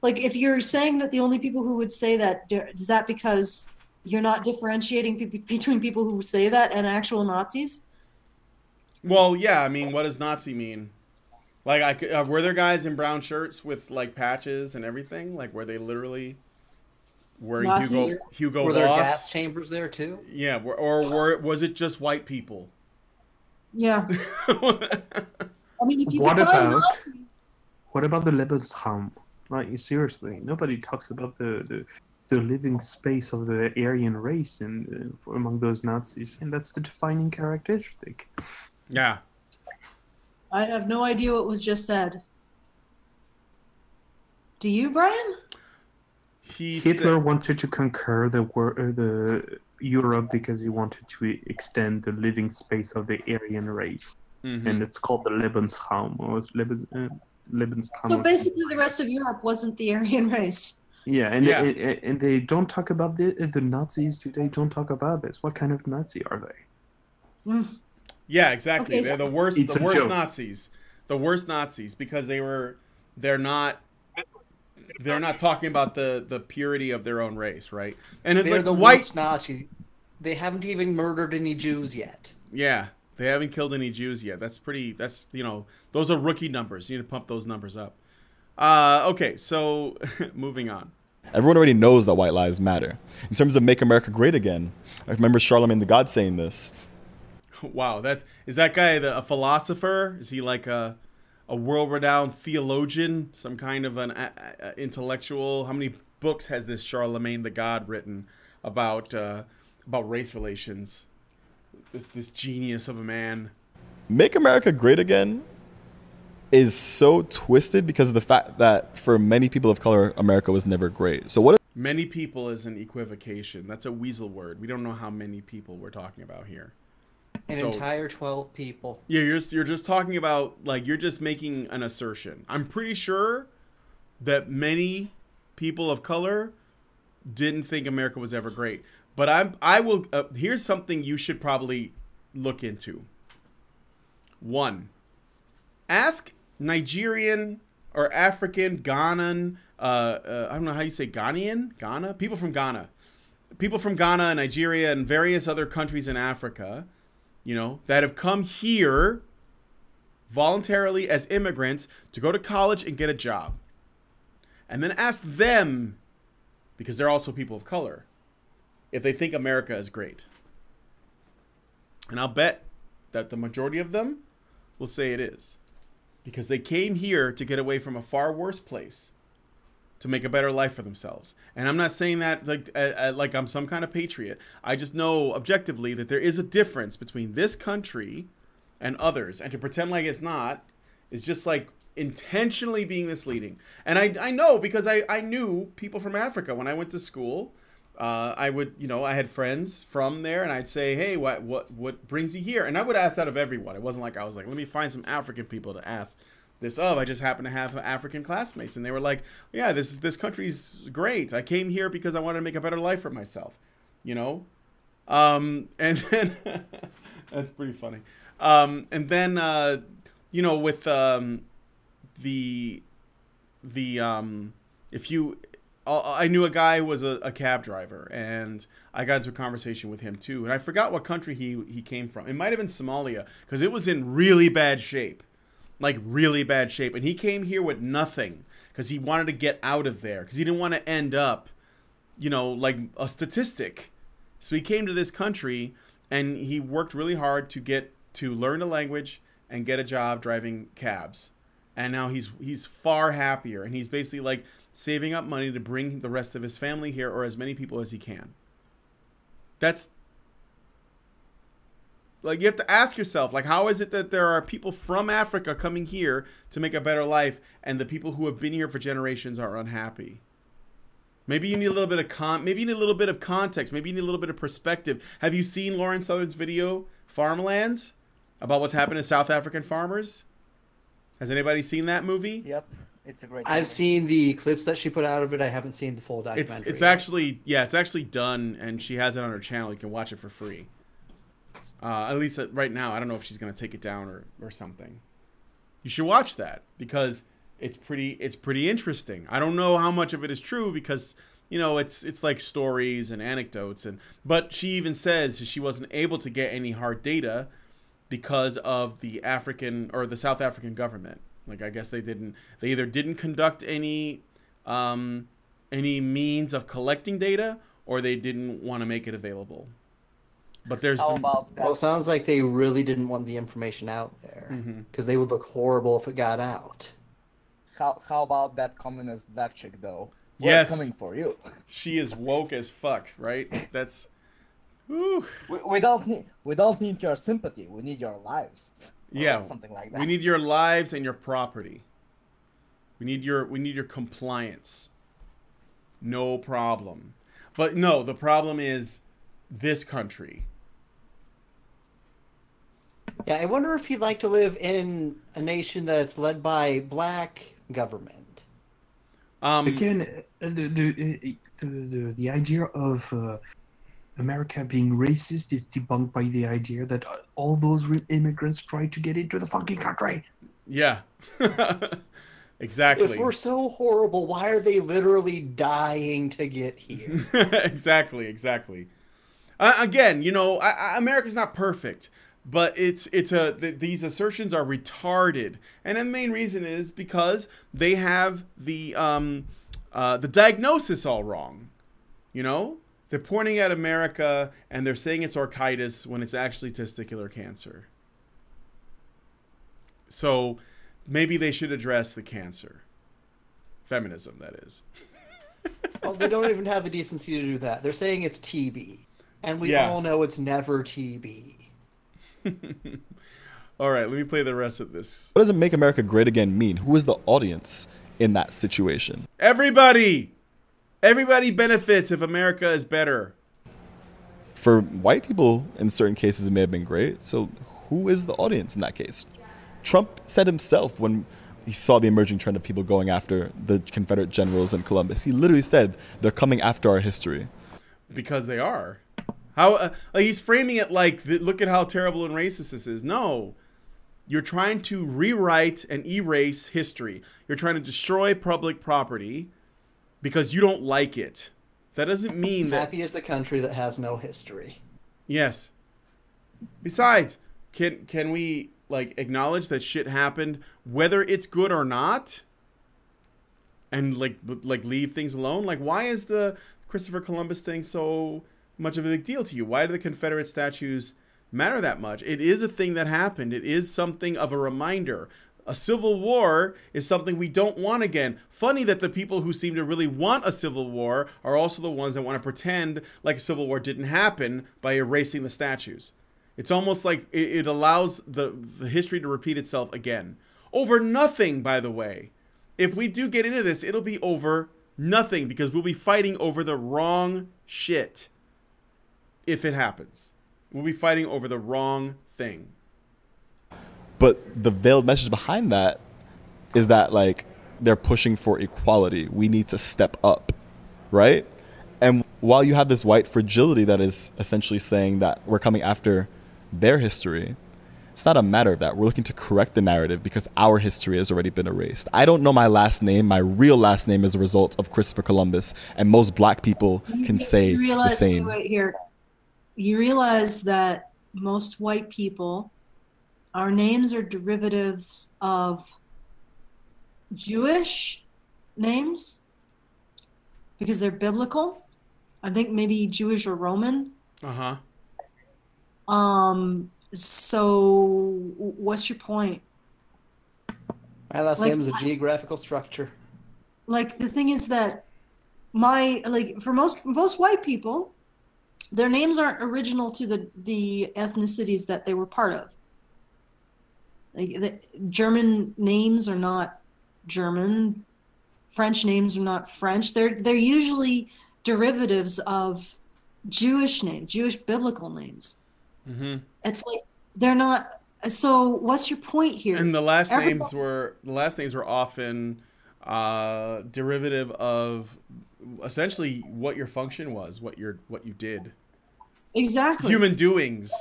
Like, if you're saying that the only people who would say that, is that because you're not differentiating between people who say that and actual Nazis? Well, yeah. I mean, what does Nazi mean? Like, were there guys in brown shirts with like patches and everything? Like, were they literally wearing Hugo Were there Boss? gas chambers there too? Yeah, or was it just white people? Yeah. I mean, if you What What about the Lebensraum? Like, seriously, nobody talks about the living space of the Aryan race among those Nazis, and that's the defining characteristic. Yeah. I have no idea what was just said. Do you, Brian? Hitler wanted to conquer the Europe because he wanted to extend the living space of the Aryan race, and it's called the Lebensraum or Lebensraum. So basically, the rest of Europe wasn't the Aryan race. Yeah, and they don't talk about the Nazis. They don't talk about this. What kind of Nazi are they? Yeah, exactly. Okay, they're the worst. The worst Nazis. The worst Nazis because they're not talking about the purity of their own race, right? And they're like the white worst Nazis. They haven't even murdered any Jews yet. Yeah, they haven't killed any Jews yet. That's those are rookie numbers. You need to pump those numbers up. Okay, so moving on. Everyone already knows that white lives matter. In terms of Make America Great Again, I remember Charlemagne the God saying this. Wow, is that guy a philosopher? Is he like a world-renowned theologian, some kind of an intellectual? How many books has this Charlemagne the God written about race relations? This genius of a man. Make America Great Again is so twisted because of the fact that for many people of color, America was never great. So what? Many people is an equivocation. That's a weasel word. We don't know how many people we're talking about here. An entire 12 people. Yeah, you're just talking about, like, you're just making an assertion. I'm pretty sure that many people of color didn't think America was ever great. But I will. Here's something you should probably look into. 1, ask Nigerian or African, Ghanan, I don't know how you say Ghana? People from Ghana, Nigeria, and various other countries in Africa, that have come here voluntarily as immigrants to go to college and get a job. And then ask them, because they're also people of color, if they think America is great. And I'll bet that the majority of them will say it is. Because they came here to get away from a far worse place, to make a better life for themselves. And I'm not saying that like I'm some kind of patriot. I just know objectively that there is a difference between this country and others. And to pretend like it's not is just like intentionally being misleading. And I know because I knew people from Africa when I went to school. I would, I had friends from there, and I'd say, hey, what brings you here? And I would ask that of everyone. It wasn't like I was like, let me find some African people to ask this of. I just happened to have African classmates, and they were like, yeah, this country's great. I came here because I wanted to make a better life for myself, and then that's pretty funny. And then with if you. I knew a guy who was a cab driver, and I got into a conversation with him too. And I forgot what country he came from. It might have been Somalia, because it was in really bad shape, like really bad shape. And he came here with nothing because he wanted to get out of there, because he didn't want to end up, like a statistic. So he came to this country, and he worked really hard to learn the language and get a job driving cabs. And now he's far happier, and he's basically like saving up money to bring the rest of his family here, or as many people as he can. That's like, you have to ask yourself, like, how is it that there are people from Africa coming here to make a better life, and the people who have been here for generations are unhappy? Maybe you need a little bit of context. Maybe you need a little bit of perspective. Have you seen Lauren Southern's video, Farmlands, about what's happened to South African farmers? Has anybody seen that movie? Yep. It's a great I've seen the clips that she put out of it. I haven't seen the full documentary. It's actually done, and she has it on her channel. You can watch it for free. At least right now. I don't know if she's going to take it down or something. You should watch that, because it's pretty interesting. I don't know how much of it is true, because it's like stories and anecdotes, but she even says she wasn't able to get any hard data because of the African or the South African government. Like, I guess they either didn't conduct any means of collecting data, or they didn't want to make it available. But there's Well, it sounds like they really didn't want the information out there, because they would look horrible if it got out. how about that communist black chick though? We're Yes. coming for you. She is woke as fuck, right? That's. Whew. We don't need your sympathy. We need your lives. Or Yeah, something like that. we need your lives and your property. We need your compliance. No problem. But no, the problem is this country. Yeah, I wonder if you'd like to live in a nation that's led by black government. Again, the idea of America being racist is debunked by the idea that all those immigrants try to get into the fucking country. Yeah. Exactly. If we're so horrible, why are they literally dying to get here? Exactly. Again, you know, America's not perfect, but these assertions are retarded, and the main reason is because they have the diagnosis all wrong. You know, they're pointing at America and they're saying it's orchitis when it's actually testicular cancer. So maybe they should address the cancer. Feminism, that is. Well, they don't even have the decency to do that. They're saying it's TB. And we all know it's never TB. All right, let me play the rest of this. What does it make America great again mean? Who is the audience in that situation? Everybody! Everybody benefits if America is better. For white people, in certain cases, it may have been great. So who is the audience in that case? Trump said himself when he saw the emerging trend of people going after the Confederate generals in Columbus, he literally said, they're coming after our history. Because they are. How he's framing it like, look at how terrible and racist this is. No. You're trying to rewrite and erase history. You're trying to destroy public property because you don't like it. That doesn't mean that... Happy is the country that has no history. Yes. Besides, can we like acknowledge that shit happened, whether it's good or not, and like leave things alone? Like, why is the Christopher Columbus thing so much of a big deal to you? Why do the Confederate statues matter that much? It is a thing that happened. It is something of a reminder. A civil war is something we don't want again. Funny that the people who seem to really want a civil war are also the ones that want to pretend like a civil war didn't happen by erasing the statues. It's almost like it allows the history to repeat itself again. Over nothing, by the way. If we do get into this, it'll be over nothing because we'll be fighting over the wrong shit. If it happens. We'll be fighting over the wrong thing. But the veiled message behind that is that, like, they're pushing for equality. We need to step up, right? And while you have this white fragility that is essentially saying that we're coming after their history, it's not a matter of that. We're looking to correct the narrative because our history has already been erased. I don't know my last name. My real last name is a result of Christopher Columbus, and most black people can say the same. Right here, you realize that most white people, our names are derivatives of Jewish names because they're biblical. I think maybe Jewish or Roman. Uh-huh. So what's your point? My last name is a geographical structure. Like, the thing is that for most white people, their names aren't original to the ethnicities that they were part of. Like, the German names are not German. French names are not French. They're usually derivatives of Jewish names, Jewish biblical names. Mm-hmm. It's like they're not. So what's your point here? And the last names were often derivative of essentially what your function was, what you did. Exactly. Human doings.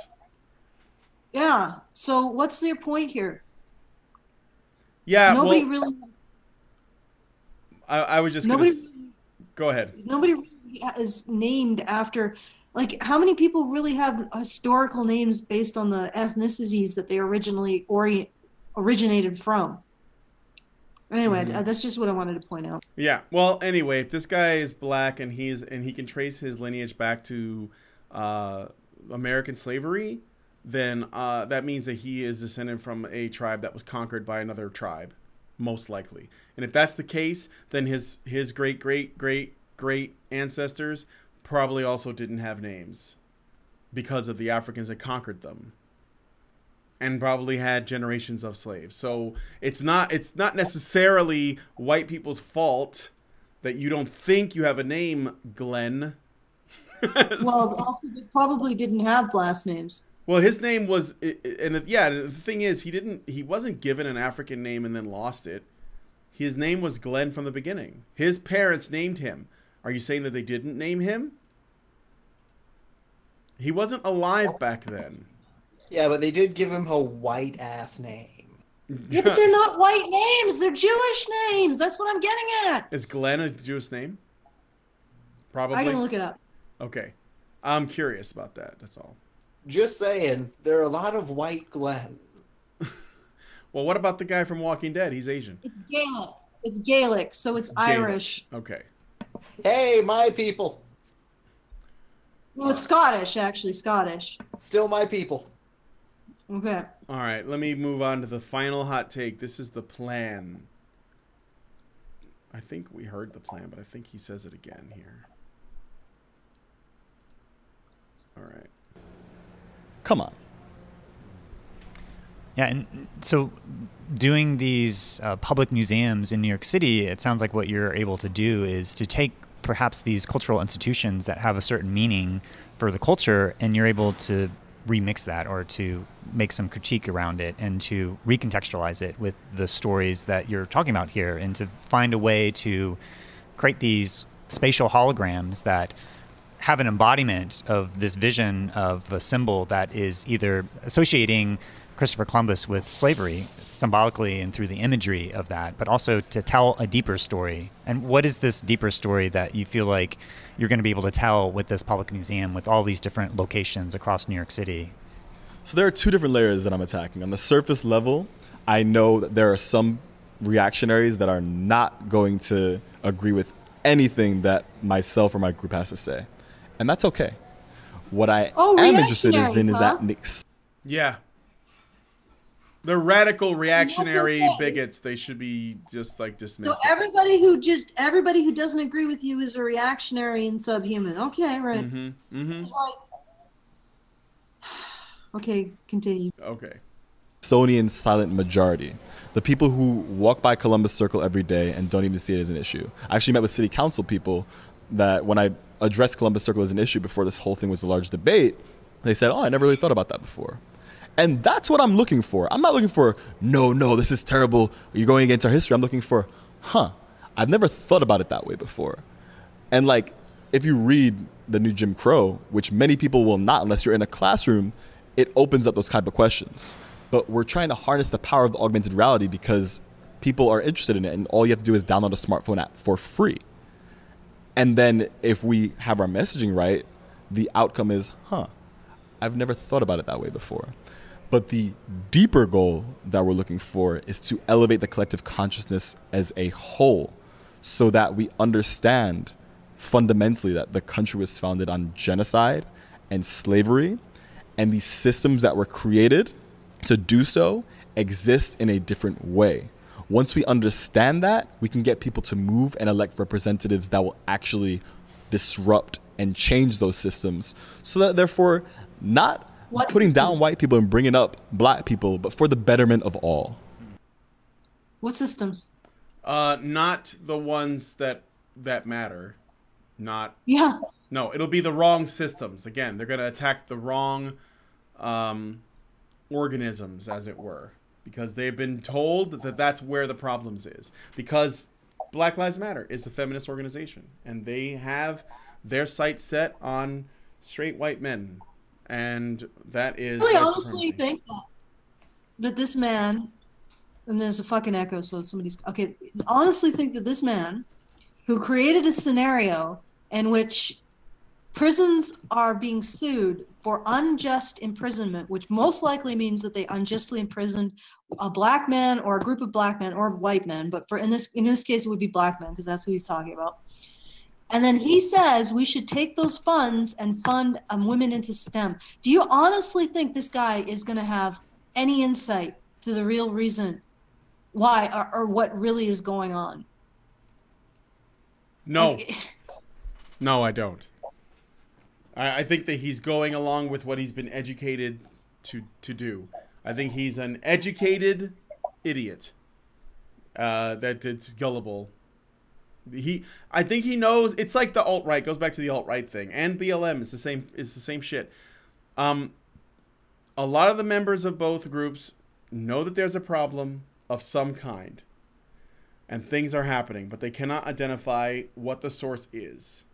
Yeah. So what's your point here? Yeah. Nobody really. I was just nobody. Go ahead. Nobody really is named after. Like, how many people really have historical names based on the ethnicities that they originally originated from? Anyway, that's just what I wanted to point out. Yeah. Well, anyway, if this guy is black and he can trace his lineage back to American slavery, then that means that he is descended from a tribe that was conquered by another tribe. most likely. And if that's the case, then his great ancestors probably also didn't have names because of the Africans that conquered them, and probably had generations of slaves. So it's not necessarily white people's fault that you don't think you have a name, Glenn. Well, also they probably didn't have last names. Well, his name was, and the thing is, he wasn't given an African name and then lost it. His name was Glenn from the beginning. His parents named him. Are you saying that they didn't name him? He wasn't alive back then. Yeah, but they did give him a white ass name. Yeah, but they're not white names. They're Jewish names. That's what I'm getting at. Is Glenn a Jewish name? Probably. I can look it up. Okay. I'm curious about that. That's all. Just saying, there are a lot of white Glens. Well, what about the guy from Walking Dead? He's Asian. It's Gaelic. It's Gaelic, so it's Irish. Okay. Hey, my people. Well, it's Scottish, actually. Scottish. Still my people. Okay. All right, let me move on to the final hot take. This is the plan. I think we heard the plan, but I think he says it again here. All right. Come on. Yeah, and so doing these public museums in New York City, it sounds like what you're able to do is to take perhaps these cultural institutions that have a certain meaning for the culture, and you're able to remix that or to make some critique around it and to recontextualize it with the stories that you're talking about here, and to find a way to create these spatial holograms that have an embodiment of this vision of a symbol that is either associating Christopher Columbus with slavery symbolically and through the imagery of that, but also to tell a deeper story. And what is this deeper story that you feel like you're going to be able to tell with this public museum with all these different locations across New York City? So there are two different layers that I'm attacking. On the surface level, I know that there are some reactionaries that are not going to agree with anything that myself or my group has to say. And that's okay. What I am interested in is that yeah. They're radical reactionary bigots. They should be just like dismissed. So everybody who doesn't agree with you is a reactionary and subhuman. Okay, right. This is why. Okay, continue. Okay. Smithsonian silent majority. The people who walk by Columbus Circle every day and don't even see it as an issue. I actually met with city council people that when I addressed Columbus Circle as an issue before this whole thing was a large debate, they said, oh, I never really thought about that before. And that's what I'm looking for. I'm not looking for, no, this is terrible, you're going against our history. I'm looking for, I've never thought about it that way before. And like, if you read the new Jim Crow, which many people will not unless you're in a classroom, it opens up those type of questions. But we're trying to harness the power of the augmented reality because people are interested in it, and all you have to do is download a smartphone app for free. And then if we have our messaging right, the outcome is, I've never thought about it that way before. But the deeper goal that we're looking for is to elevate the collective consciousness as a whole so that we understand fundamentally that the country was founded on genocide and slavery, and these systems that were created to do so exist in a different way. Once we understand that, we can get people to move and elect representatives that will actually disrupt and change those systems so that therefore not putting down white people and bringing up black people, but for the betterment of all. What systems? Not the ones that matter. Not. Yeah. No, it'll be the wrong systems. Again, they're going to attack the wrong organisms, as it were, because they've been told that that's where the problems is. Because Black Lives Matter is a feminist organization, and they have their sights set on straight white men. And that is... I honestly think that this man, and there's a fucking echo, so somebody's... Okay, honestly think that this man, who created a scenario in which prisons are being sued for unjust imprisonment, which most likely means that they unjustly imprisoned a black man or a group of black men or white men, but in this case it would be black men because that's who he's talking about. And then he says we should take those funds and fund women into STEM. Do you honestly think this guy is going to have any insight to the real reason why or what really is going on. No. No, I don't. I think that he's going along with what he's been educated to do. I think he's an educated idiot. That it's gullible. I think he knows. It's like the alt-right. Goes back to the alt-right thing. And BLM is the same shit. A lot of the members of both groups know that there's a problem of some kind. And things are happening, but they cannot identify what the source is.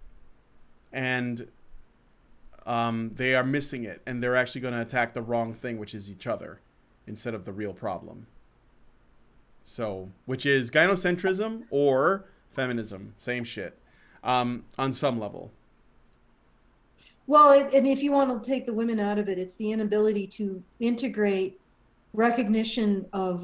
And they are missing it, and they're actually going to attack the wrong thing, which is each other, instead of the real problem. So, which is gynocentrism or feminism, same shit, on some level. Well, and if you want to take the women out of it, it's the inability to integrate recognition of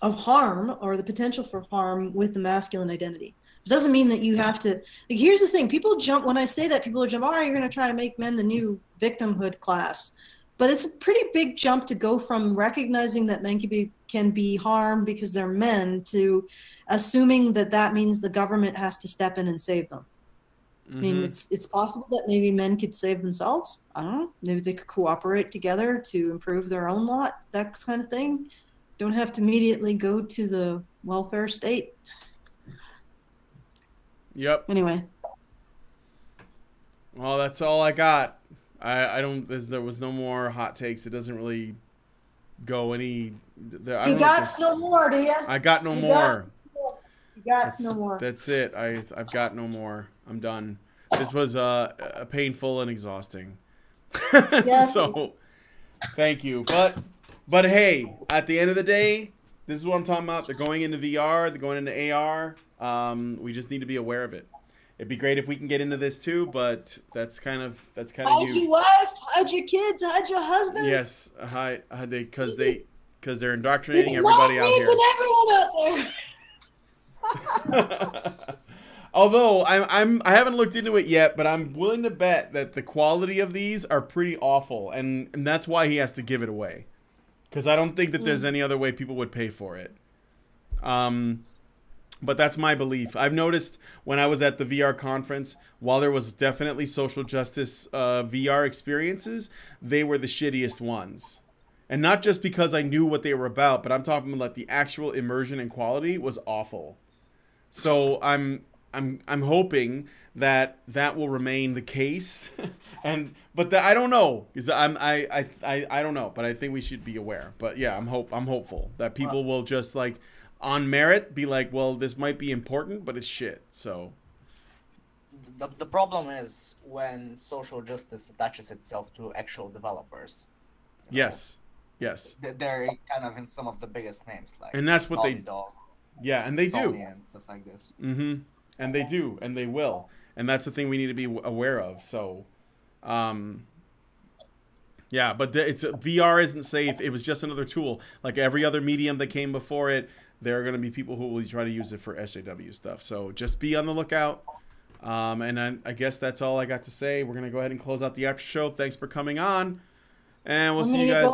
harm or the potential for harm with the masculine identity. It doesn't mean that you have to. Like, here's the thing: people jump when I say that. People are jump. Oh, you're going to try to make men the new victimhood class, but it's a pretty big jump to go from recognizing that men can be harmed because they're men to assuming that that means the government has to step in and save them. I mean, it's possible that maybe men could save themselves. I don't know. Maybe they could cooperate together to improve their own lot. That kind of thing. Don't have to immediately go to the welfare state. Yep. Anyway. Well, that's all I got. I don't. There was no more hot takes. It doesn't really go any. You got no more, do you? I got no more. You got no more. That's it. I've got no more. I'm done. This was painful and exhausting. Yes. So, thank you. But hey, at the end of the day, this is what I'm talking about. They're going into VR. They're going into AR. We just need to be aware of it. It'd be great if we can get into this too, but that's kind of hide your wife, hide your kids, hide your husband. Yes, because they're indoctrinating everybody out here. Everyone out there. Although I haven't looked into it yet, but I'm willing to bet that the quality of these are pretty awful, and that's why he has to give it away, because I don't think that there's any other way people would pay for it. But that's my belief. I've noticed when I was at the VR conference, while there was definitely social justice VR experiences, they were the shittiest ones. And not just because I knew what they were about, but I'm talking about the actual immersion and quality was awful. So I'm hoping that will remain the case. But I don't know, because I don't know, but I think we should be aware. But yeah, I'm hopeful that people will just like, on merit, be like, well, this might be important, but it's shit. So the problem is when social justice attaches itself to actual developers. Yes. They're kind of in some of the biggest names, like, and that's what Dog, yeah, and they do, and stuff like this. And they do, and they will, and that's the thing we need to be aware of. So, yeah, but VR isn't safe. It was just another tool, like every other medium that came before it. There are going to be people who will try to use it for SJW stuff. So just be on the lookout. And I guess that's all I got to say. We're going to go ahead and close out the after show. Thanks for coming on. And we'll see you guys.